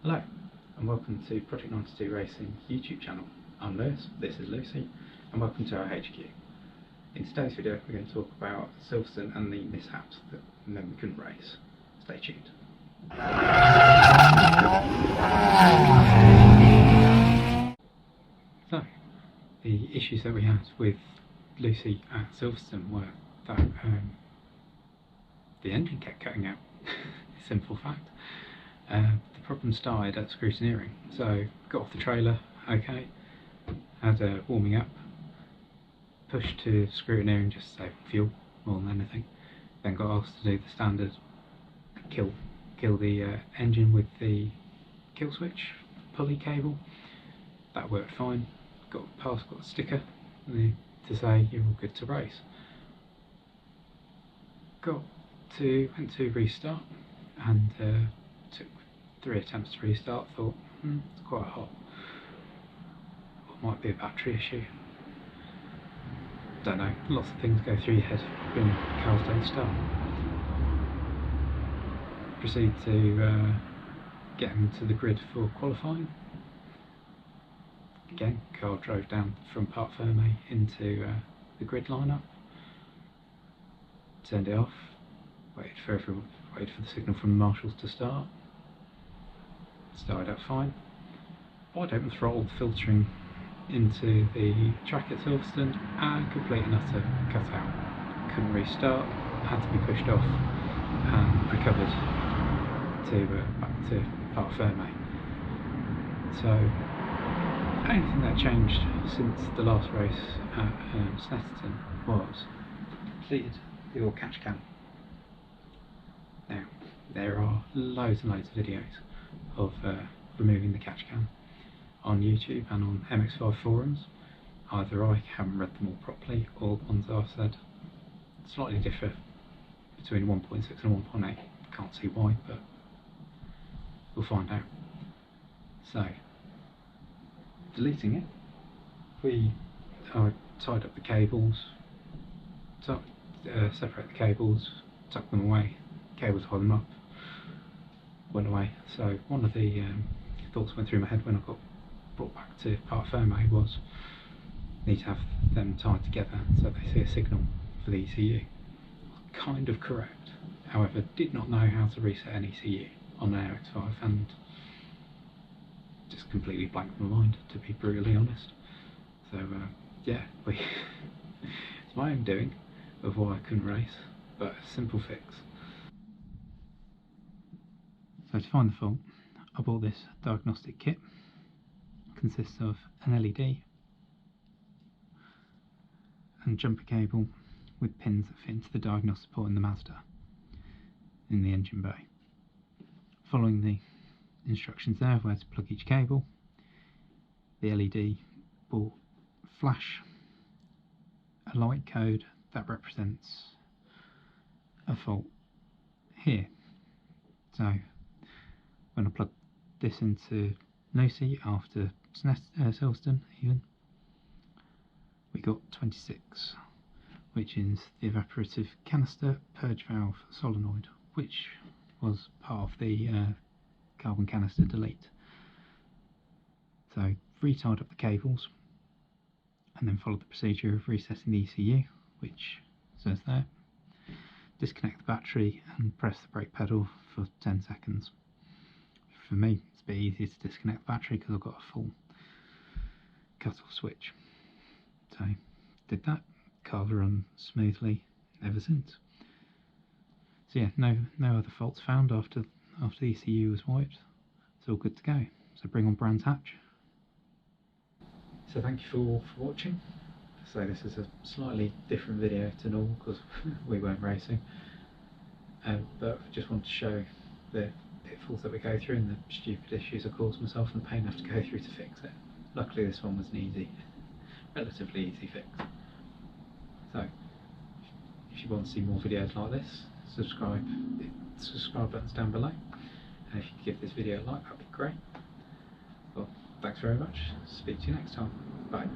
Hello and welcome to Project 92 Racing YouTube channel. I'm Lewis, this is Lucy, and welcome to our HQ. In today's video we're going to talk about Silverstone and the mishaps that meant we couldn't race. Stay tuned. So, the issues that we had with Lucy at Silverstone were that the engine kept cutting out. Simple fact. The problem started at scrutineering, so got off the trailer, okay, had a warming up, pushed to scrutineering just to save fuel more than anything, then got asked to do the standard kill the engine with the kill switch pulley cable. That worked fine, got a sticker to say you're all good to race. Went to restart and took 3 attempts to restart. Thought it's quite hot, might be a battery issue, don't know, lots of things go through your head when cars don't start. Proceed to get into the grid for qualifying. Again, car drove down from Parc Fermé into the grid lineup, turned it off, waited for the signal from the marshals to start. Started out fine. Wide open throttle filtering into the track at Silverstone and complete and utter cut out. Couldn't restart, had to be pushed off and recovered back to Parc Fermé. So the only thing that changed since the last race at Silverstone was completed the oil catch can. Now there are loads and loads of videos of removing the catch can on YouTube and on MX5 forums. Either I haven't read them all properly, or the ones I've said slightly differ between 1.6 and 1.8. Can't see why, but we'll find out. So, deleting it, I tied up the cables, separate the cables, tuck them away, cables hold them up, went away. So one of the thoughts went through my head when I got brought back to Parc Fermé was need to have them tied together so they see a signal for the ECU. Kind of correct, however did not know how to reset an ECU on an MX5 and just completely blanked my mind, to be brutally honest. So yeah, it's my own doing of why I couldn't race, but a simple fix. So to find the fault, I bought this diagnostic kit. It consists of an LED and jumper cable with pins that fit into the diagnostic port in the Mazda in the engine bay. Following the instructions there of where to plug each cable, the LED will flash a light code that represents a fault here. So when I plugged this into Lucy after Silverstone even, we got 26, which is the evaporative canister purge valve solenoid, which was part of the carbon canister delete. So retied up the cables and then followed the procedure of resetting the ECU, which says there. Disconnect the battery and press the brake pedal for 10 seconds. For me, it's a bit easier to disconnect the battery because I've got a full cut-off switch. So, did that. Car's run smoothly ever since. So yeah, no other faults found after the ECU was wiped. It's all good to go. So bring on Brands Hatch. So thank you all for watching. So this is a slightly different video to normal because we weren't racing, but I just want to show the pitfalls that we go through and the stupid issues I caused myself and the pain I have to go through to fix it. Luckily this one was an relatively easy fix. So if you want to see more videos like this, subscribe. The subscribe button's down below, and if you could give this video a like, that'd be great. Well, thanks very much. Speak to you next time. Bye.